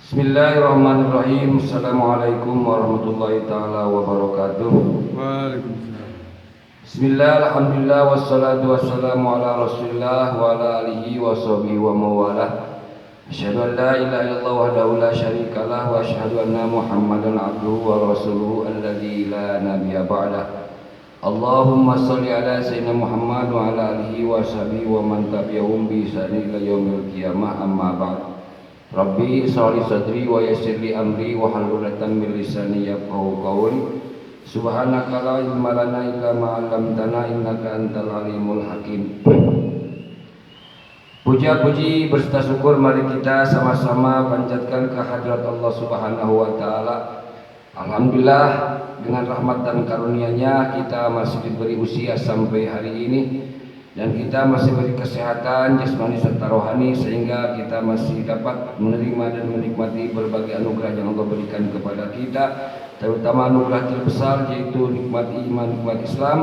Bismillahirrahmanirrahim. Assalamualaikum warahmatullahi taala wabarakatuh. Waalaikumsalam. Bismillah, alhamdulillah, wassalatu wassalamu ala rasulillah wa ala alihi wa sahbihi wa mawalah. Asyhadu an la ilaha illallah wahdahu la syarikalah wa asyhadu anna Muhammadan abduhu wa rasuluhu alladzi la nabiyya ba'dah. Allahumma shalli ala sayyidina Muhammad wa ala alihi wa sahbihi wa man tabi'ahum bi ihsan ila yaumil qiyamah, amma ba'd. Rabbi sholli sadri wa yassir li amri wa hlul 'uqdatam min lisani yafqahu qawli. Subhanaka la ilma lana illa ma 'allamtana innaka antal alimul hakim. Puja-puji berserta syukur mari kita sama-sama panjatkan kehadirat Allah Subhanahu wa taala. Alhamdulillah, dengan rahmat dan karunia-Nya kita masih diberi usia sampai hari ini, dan kita masih beri kesehatan jasmani serta rohani sehingga kita masih dapat menerima dan menikmati berbagai anugerah yang Allah berikan kepada kita, terutama anugerah terbesar yaitu nikmat iman, nikmat Islam.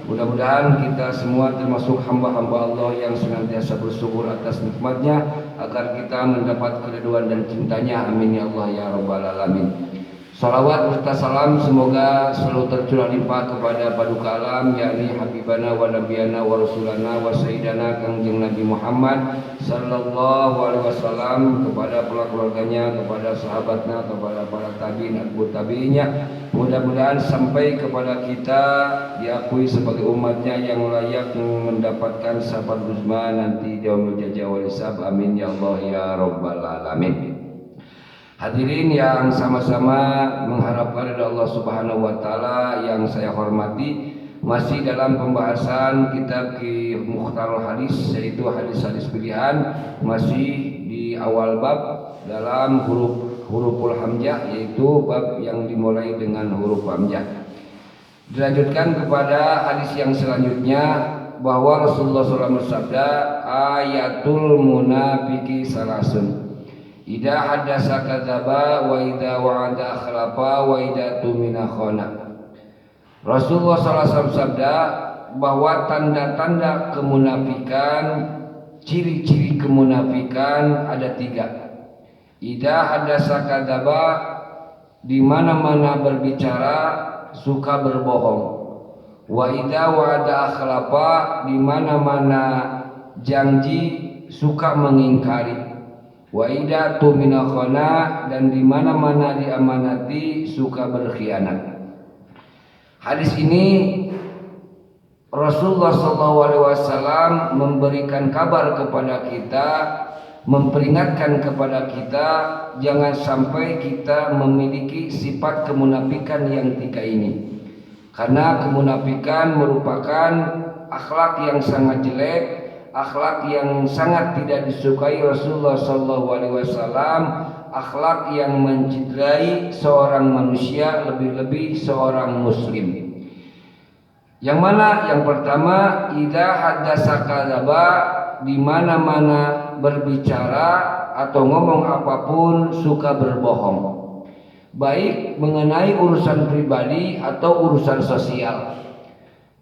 Mudah-mudahan kita semua termasuk hamba-hamba Allah yang senantiasa bersyukur atas nikmatnya agar kita mendapat keridhaan dan cintanya. Amin ya Allah ya rabbal alamin. Salawat serta salam semoga selalu tercurah limpah kepada paduka alam, yakni Habibana wa Nabiyana wa Rasulana wa Sayyidana Kangjeng Nabi Muhammad sallallahu alaihi wasallam, kepada keluarganya, kepada sahabatnya, kepada para tabi'in, atba'ut tabi'innya. Mudah-mudahan sampai kepada kita diakui sebagai umatnya yang layak mendapatkan syafaat uzma nanti di yaumil jazaa wal hisab. Amin ya Allah ya rabbal alamin. Hadirin yang sama-sama mengharapkan dari Allah Subhanahu wa taala yang saya hormati, masih dalam pembahasan kitab Mukhtarul Hadis, yaitu hadis-hadis pilihan, masih di awal bab dalam huruful hamzah, yaitu bab yang dimulai dengan huruf hamzah. Dilanjutkan kepada hadis yang selanjutnya bahwa Rasulullah SAW bersabda, ayatul munafiqi salasun. Idza haddasa kadzaba wa idza wa'ada akhlafa wa idza tumina khana. Rasulullah SAW sabda bahwa tanda-tanda kemunafikan, ciri-ciri kemunafikan ada 3. Idza haddasa kadzaba, di mana-mana berbicara suka berbohong. Wa idza wa'ada akhlafa, di mana-mana janji suka mengingkari. Wa idza tumina khana, dan di mana-mana diamanati suka berkhianat. Hadis ini Rasulullah SAW memberikan kabar kepada kita, memperingatkan kepada kita jangan sampai kita memiliki sifat kemunafikan yang 3 ini. Karena kemunafikan merupakan akhlak yang sangat jelek, akhlak yang sangat tidak disukai Rasulullah SAW, akhlak yang mencederai seorang manusia, lebih-lebih seorang muslim. Yang mana? Yang pertama, idza haddasa kadzaba, di mana-mana berbicara atau ngomong apapun suka berbohong, baik mengenai urusan pribadi atau urusan sosial.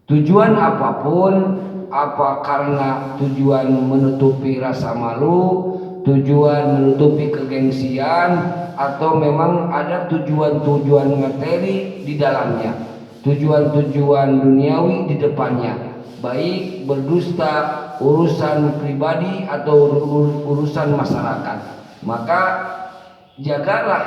Tujuan apapun, apa karena tujuan menutupi rasa malu, tujuan menutupi kegengsian, atau memang ada tujuan-tujuan materi di dalamnya, tujuan-tujuan duniawi di depannya, baik berdusta, urusan pribadi atau urusan masyarakat. Maka jagalah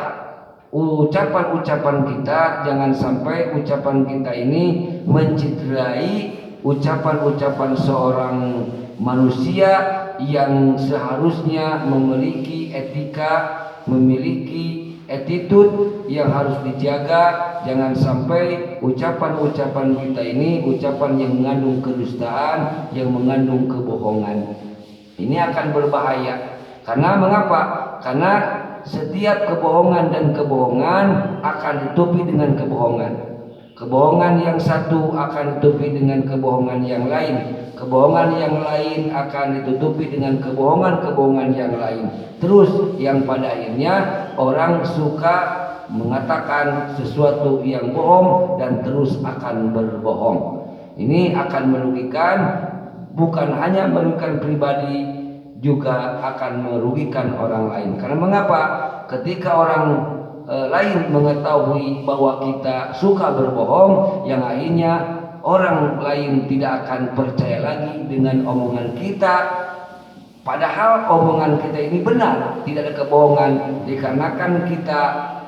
ucapan-ucapan kita, jangan sampai ucapan kita ini mencederai ucapan-ucapan seorang manusia yang seharusnya memiliki etika, memiliki attitude yang harus dijaga. Jangan sampai ucapan-ucapan kita ini ucapan yang mengandung kedustaan, yang mengandung kebohongan. Ini akan berbahaya. Karena mengapa? Karena setiap kebohongan dan kebohongan akan ditutupi dengan kebohongan. Kebohongan yang satu akan ditutupi dengan kebohongan yang lain. Kebohongan yang lain akan ditutupi dengan kebohongan-kebohongan yang lain. Terus yang pada akhirnya orang suka mengatakan sesuatu yang bohong dan terus akan berbohong. Ini akan merugikan, bukan hanya merugikan pribadi, juga akan merugikan orang lain. Karena mengapa? ketika orang lain mengetahui bahwa kita suka berbohong, yang akhirnya orang lain tidak akan percaya lagi dengan omongan kita. Padahal omongan kita ini benar, tidak ada kebohongan. Dikarenakan kita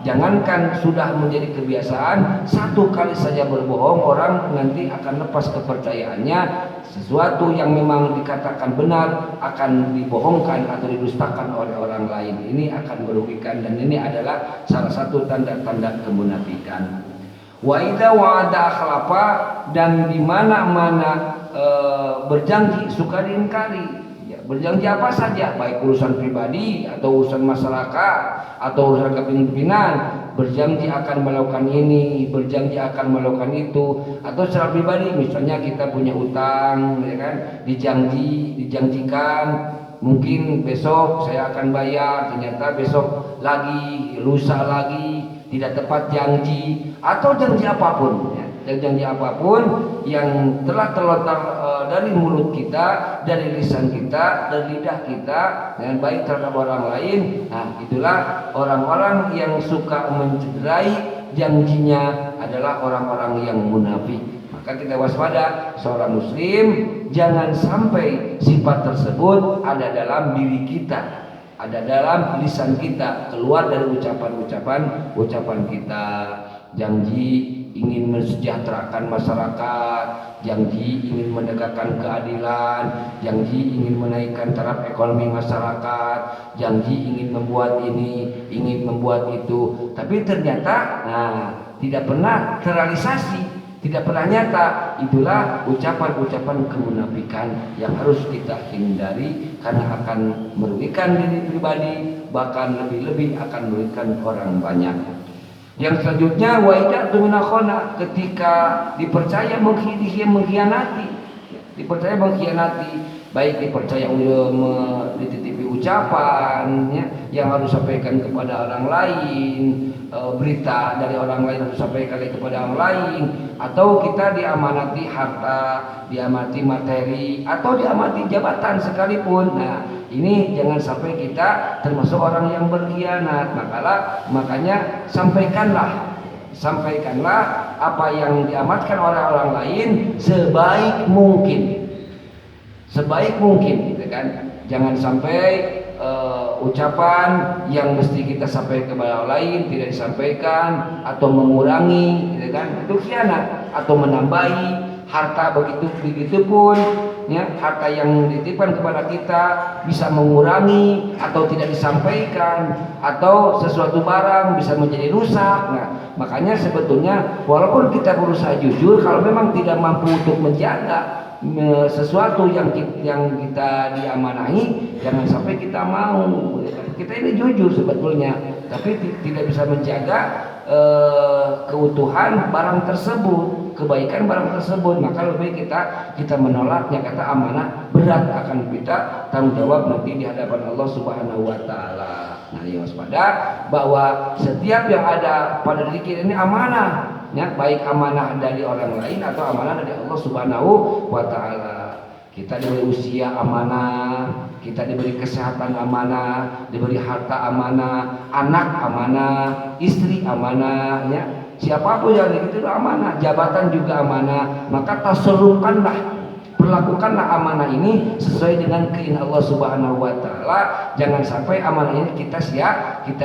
jangankan sudah menjadi kebiasaan, satu kali saja berbohong, orang nanti akan lepas kepercayaannya. Sesuatu yang memang dikatakan benar akan dibohongkan atau didustakan oleh orang lain. Ini akan merugikan, dan ini adalah salah satu tanda-tanda kemunafikan. Wa idza wa'ada akhlafa, dan di mana-mana berjanji suka diingkari. Berjanji apa saja, baik urusan pribadi atau urusan masyarakat atau urusan kepemimpinan, berjanji akan melakukan ini, berjanji akan melakukan itu. Atau secara pribadi, misalnya kita punya utang, ya kan, dijanjikan mungkin besok saya akan bayar, ternyata besok lagi, lusa lagi, tidak tepat janji, atau janji apapun, ya. Janji apapun yang telah terlontar dari mulut kita, dari lisan kita, dari lidah kita, dengan baik terhadap orang lain. Nah, itulah orang-orang yang suka mencederai janjinya adalah orang-orang yang munafik. Maka kita waspada, seorang muslim jangan sampai sifat tersebut ada dalam diri kita, ada dalam lisan kita, keluar dari ucapan kita. Janji ingin mensejahterakan masyarakat, janji ingin menegakkan keadilan, janji ingin menaikkan taraf ekonomi masyarakat, janji ingin membuat ini, ingin membuat itu, tapi ternyata tidak pernah terrealisasi, tidak pernah nyata. Itulah ucapan-ucapan kemunafikan yang harus kita hindari, karena akan merugikan diri pribadi, bahkan lebih-lebih akan merugikan orang banyak. Yang selanjutnya, wa idatu minakhona, ketika dipercaya mengkhianati, baik dipercaya dititipi ucapan, ya, yang harus sampaikan kepada orang lain, berita dari orang lain harus sampaikan kepada orang lain, atau kita diamanati harta, diamati materi, atau diamati jabatan sekalipun. Nah, ini jangan sampai kita termasuk orang yang berkhianat. Makanya sampaikanlah apa yang diamatkan oleh orang lain sebaik mungkin, gitu kan. Jangan sampai ucapan yang mesti kita sampaikan kepada orang lain tidak disampaikan, atau mengurangi, gitu kan. Itu khianat. Atau menambahi harta, begitu pun, ya, harta yang dititipkan kepada kita bisa mengurangi atau tidak disampaikan, atau sesuatu barang bisa menjadi rusak. Nah, makanya sebetulnya walaupun kita berusaha jujur, kalau memang tidak mampu untuk menjaga sesuatu yang kita diamanahi, jangan sampai kita mau. Kita ini jujur sebetulnya, tapi tidak bisa menjaga keutuhan barang tersebut, kebaikan barang tersebut. Maka lebih kita menolaknya. Kata amanah berat akan kita tanggung jawab nanti di hadapan Allah Subhanahu wa taala. Nah, ini waspada bahwa setiap yang ada pada diri kita ini amanah, ya, baik amanah dari orang lain atau amanah dari Allah Subhanahu wa taala. Kita diberi usia amanah, kita diberi kesehatan amanah, diberi harta amanah, anak amanah, istri amanah, ya. Siapapun yang itu amanah, jabatan juga amanah. Maka tasarrufkanlah, perlakukanlah amanah ini sesuai dengan keinginan Allah Subhanahu wa taala. Jangan sampai amanah ini kita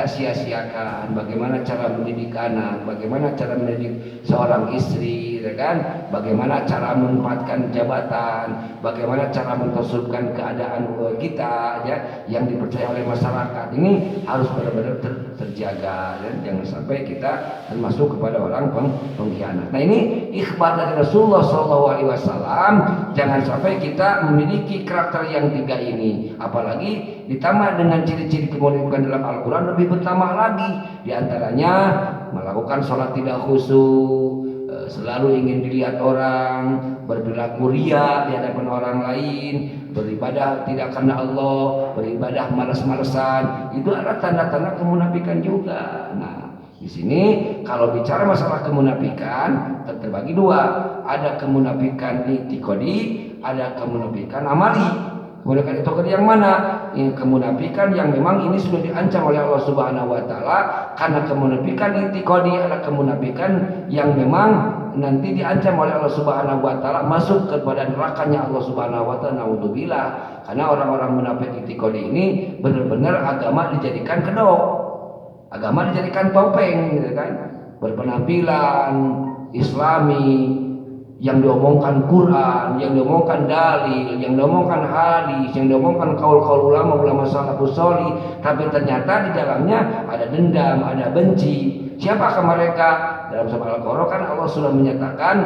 sia-siakan. Bagaimana cara mendidik anak, bagaimana cara mendidik seorang istri, ya kan? Bagaimana cara menempatkan jabatan, bagaimana cara mentasarrufkan keadaan kita, ya, yang dipercaya oleh masyarakat. Ini harus benar-benar terjaga, ya. Jangan sampai kita termasuk kepada orang pengkhianat. Nah, ini ikhbar dari Rasulullah SAW. Jangan sampai kita memiliki karakter yang tiga ini. Apalagi ditambah dengan ciri-ciri kemunafikan dalam Al-Quran lebih bertambah lagi. Di antaranya melakukan sholat tidak khusyuk, selalu ingin dilihat orang, berperilaku riya di hadapan orang lain, beribadah tidak karena Allah, beribadah malas-malasan. Itu adalah tanda-tanda kemunafikan juga. Nah, di sini kalau bicara masalah kemunafikan terbagi dua. Ada kemunafikan i'tiqadi, ada kemunafikan amali. Munafikan itu yang mana? Yang kemunafikan yang memang ini sudah diancam oleh Allah Subhanahu wa taala, karena kemunafikan itikadi adalah kemunafikan yang memang nanti diancam oleh Allah Subhanahu wa taala masuk kepada nerakanya Allah Subhanahu wa taala. Naudzubillah. Karena orang-orang munafik itikadi ini benar-benar agama dijadikan kedok. Agama dijadikan topeng gitu kan. Berpenampilan Islami, yang diomongkan Quran, yang diomongkan dalil, yang diomongkan hadis, yang diomongkan kaul-kaul ulama salafus sholih, tapi ternyata di dalamnya ada dendam, ada benci. Siapakah mereka? Dalam surah Al-Qur'an kan Allah sudah menyatakan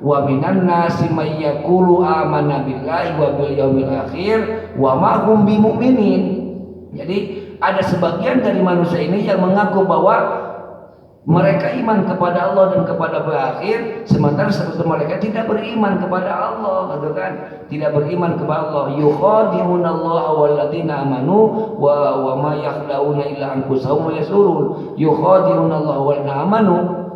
wa minan nasi may yaqulu amanna billahi wa bil yaumil akhir wa ma hum bimumin. Jadi ada sebagian dari manusia ini yang mengaku bahwa mereka iman kepada Allah dan kepada hari akhir, sementara sebetulnya mereka tidak beriman kepada Allah, gitu kan? Tidak beriman kepada Allah. Yukhadi'unallaha walladzina amanu wa ma yakhda'una illa anfusahum wa yasurun. Yukhadi'unallaha walladzina amanu,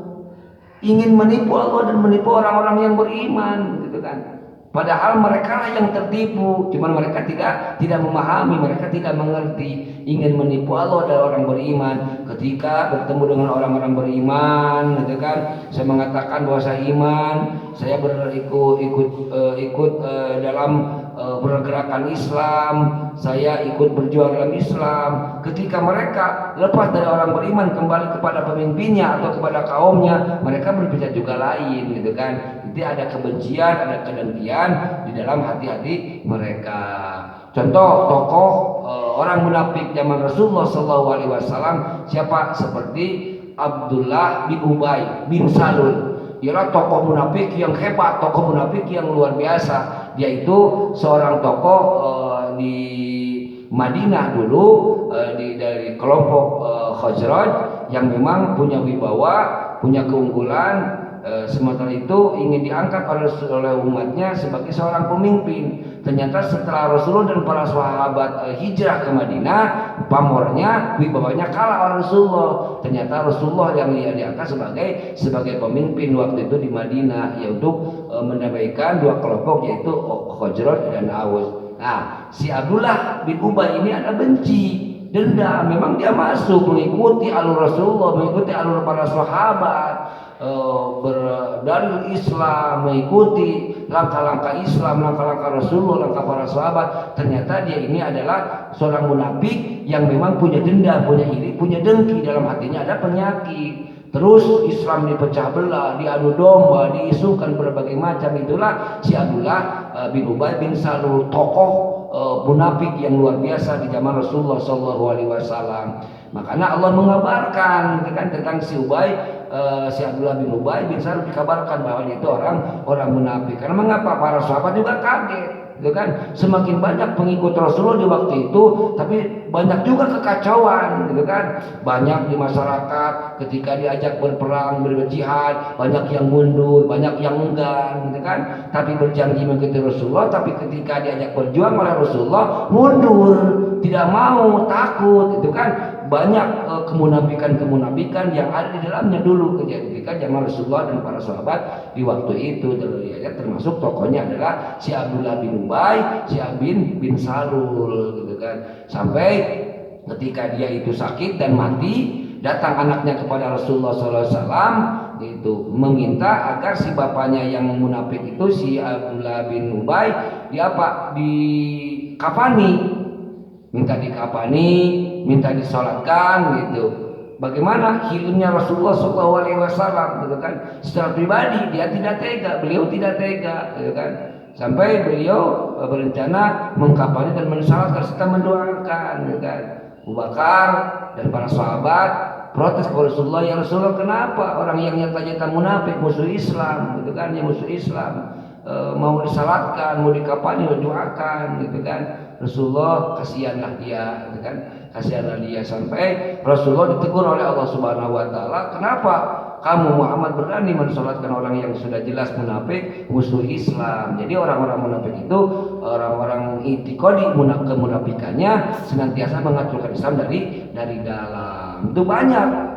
ingin menipu Allah dan menipu orang-orang yang beriman, gitu kan? Padahal mereka lah yang tertipu, cuman mereka tidak memahami, mereka tidak mengerti. Ingin menipu Allah dan orang beriman. Ketika bertemu dengan orang-orang beriman, gitu kan? Saya mengatakan bahwa saya iman, saya ikut dalam pergerakan Islam, saya ikut berjuang dalam Islam. Ketika mereka lepas dari orang beriman kembali kepada pemimpinnya atau kepada kaumnya, mereka berbicara juga lain, gitu kan? Jadi ada kebencian, ada kedengkian di dalam hati-hati mereka. Contoh tokoh orang munafik zaman Rasulullah SAW siapa? Seperti Abdullah bin Ubay bin Salul. Ialah tokoh munafik yang hebat, tokoh munafik yang luar biasa. Dia itu seorang tokoh di Madinah dulu, dari kelompok Khazraj yang memang punya wibawa, punya keunggulan. Sementara itu ingin diangkat oleh umatnya sebagai seorang pemimpin. Ternyata setelah Rasulullah dan para sahabat hijrah ke Madinah, pamornya, wibawanya kalah oleh Rasulullah. Ternyata Rasulullah yang diangkat sebagai pemimpin waktu itu di Madinah, yaitu mendamaikan dua kelompok, yaitu Khazraj dan Aus. Nah, si Abdullah bin Ubay ini ada benci, dendam. Memang dia masuk mengikuti alur Rasulullah, mengikuti alur para sahabat, berdalil Islam, mengikuti langkah-langkah Islam, langkah-langkah Rasulullah, langkah para sahabat. Ternyata dia ini adalah seorang munafik yang memang punya dendam, punya iri, punya dengki, dalam hatinya ada penyakit. Terus Islam dipecah belah, diadu domba, diisukan berbagai macam. Itulah si Abdullah bin Ubay bin Salul, tokoh munafik yang luar biasa di zaman Rasulullah SAW. Makanya Allah mengabarkan tentang si Abdullah bin Ubay bin Salul, dikabarkan bahwa dia itu orang munafik. Karena mengapa? Para sahabat juga kaget, gitu kan? Semakin banyak pengikut Rasulullah di waktu itu, tapi banyak juga kekacauan, gitu kan? Banyak di masyarakat ketika diajak berperang, berjihad, banyak yang mundur, banyak yang enggan, gitu kan? Tapi berjanji mengikuti Rasulullah, tapi ketika diajak berjuang oleh Rasulullah, mundur, tidak mau, takut, itu kan? Banyak kemunafikan yang ada di dalamnya dulu ketika zaman Rasulullah dan para sahabat di waktu itu. Termasuk tokohnya adalah si Abdullah bin Ubay, si Abin bin Salul, gitu kan. Sampai ketika dia itu sakit dan mati, datang anaknya kepada Rasulullah SAW, itu meminta agar si bapaknya yang munafik itu, si Abdullah bin Ubay, dikafani, minta dikafani, minta disolatkan, gitu. Bagaimana hilangnya Rasulullah SAW, gitu kan? Secara pribadi dia tidak tega, beliau tidak tega, gitu kan? Sampai beliau berencana mengkafani dan mensolatkan serta mendoakan, gitu kan? Abu Bakar dan para sahabat protes kepada Rasulullah, ya Rasulullah, kenapa orang yang nyata-nyata munafik, musuh Islam, gitu kan? Yang musuh Islam mau disalatkan, mau dikafani, mau doakan, gitu kan? Rasulullah, kasihanlah dia, gitu kan? Kasihanlah dia. Sampai Rasulullah ditegur oleh Allah Subhanahu wa taala, kenapa kamu Muhammad berani mensolatkan orang yang sudah jelas munafik, musuh Islam? Jadi orang-orang munafik itu orang-orang itikadi, kemunafikannya senantiasa mengacaukan Islam dari dalam. Itu banyak.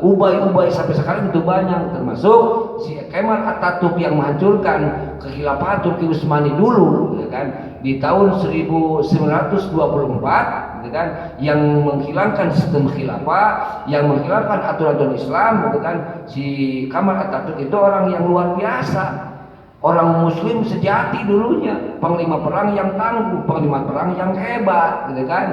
Ubay sampai sekarang itu banyak, termasuk si Kemal Atatürk yang menghancurkan kekhilafah Turki Utsmani dulu, ya kan? di tahun 1924 gitu kan, yang menghilangkan sistem khilafah, yang menghilangkan aturan Islam gitu kan. Si Kamal Atatürk itu orang yang luar biasa, orang muslim sejati dulunya, panglima perang yang tangguh, panglima perang yang hebat gitu kan.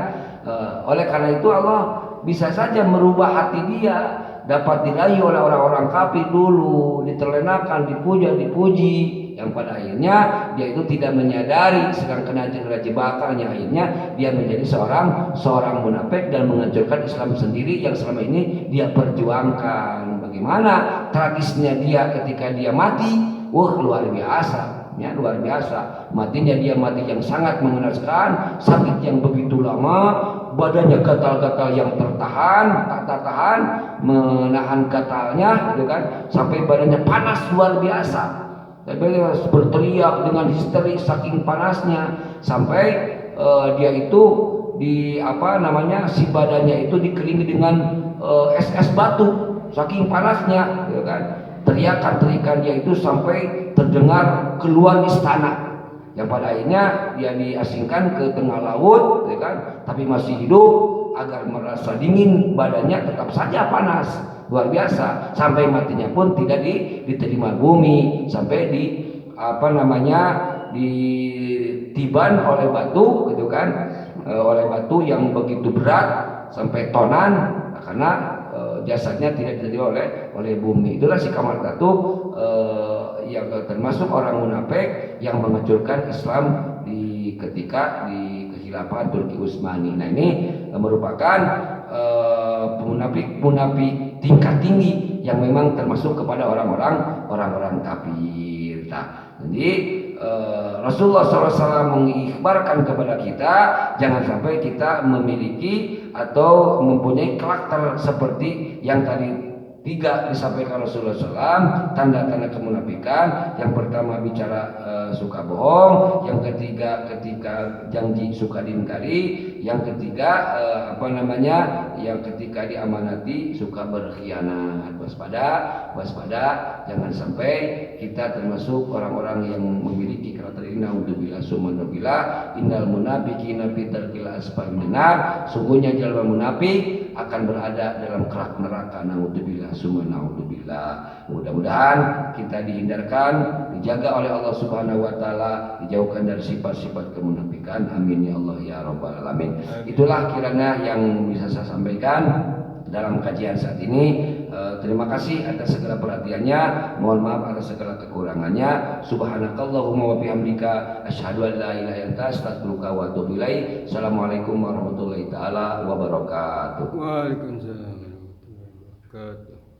Oleh karena itu Allah bisa saja merubah hati dia, dapat dirayu oleh orang-orang kafir dulu, diterlenakan, dipuja, dipuji, yang pada akhirnya dia itu tidak menyadari, sedang kena jebakannya, akhirnya dia menjadi seorang munafik dan menghancurkan Islam sendiri yang selama ini dia perjuangkan. Bagaimana tragisnya dia ketika dia mati? Luar biasa, ya luar biasa. Matinya dia mati yang sangat mengenaskan, sakit yang begitu lama, badannya gatal-gatal yang tak tahan, menahan gatalnya, gitu kan, sampai badannya panas luar biasa. Tapi berteriak dengan histeris saking panasnya, sampai dia itu si badannya itu dikelilingi dengan es batu, saking panasnya, gitu kan. Teriakan dia itu sampai terdengar keluar istana, yang pada akhirnya dia diasingkan ke tengah laut, ya kan, tapi masih hidup agar merasa dingin, badannya tetap saja panas luar biasa, sampai matinya pun tidak diterima bumi, sampai ditiban oleh batu gitu kan, oleh batu yang begitu berat sampai tonan, karena jasadnya tidak diterima oleh bumi. Itulah si Kamal Atatürk yang termasuk orang munafik yang menghancurkan Islam ketika di kekhilafahan Turki Utsmani. Nah, ini merupakan munafik tingkat tinggi yang memang termasuk kepada orang-orang kafir. Nah, jadi Rasulullah SAW mengikhbarkan kepada kita jangan sampai kita memiliki atau mempunyai karakter seperti yang tadi 3 disampaikan Rasulullah SAW, tanda-tanda kemunafikan. Yang pertama bicara suka bohong, yang ketiga ketika janji suka diingkari, yang ketiga yang ketika diamanati suka berkhianat. Waspada, jangan sampai kita termasuk orang-orang yang memiliki karakter ini. Naudzubillah summa naudzubillah, innal munafiqina fi darkil asfali minar. Sungguhnya jalma munafik akan berada dalam kerak neraka. Naudzubillah summa naudzubillah. Mudah-mudahan kita dihindarkan, dijaga oleh Allah Subhanahu wa taala, dijauhkan dari sifat-sifat kemunafikan. Amin ya Allah ya rabbal alamin. Itulah kiranya yang bisa saya sampaikan dalam kajian saat ini. Terima kasih atas segala perhatiannya. Mohon maaf atas segala kekurangannya. Subhanakallahumma wa bihamdika asyhadu an la ilaha illa anta astaghfiruka wa atubu ilaik. Assalamualaikum warahmatullahi taala wabarakatuh. Waalaikumsalam warahmatullahi wabarakatuh.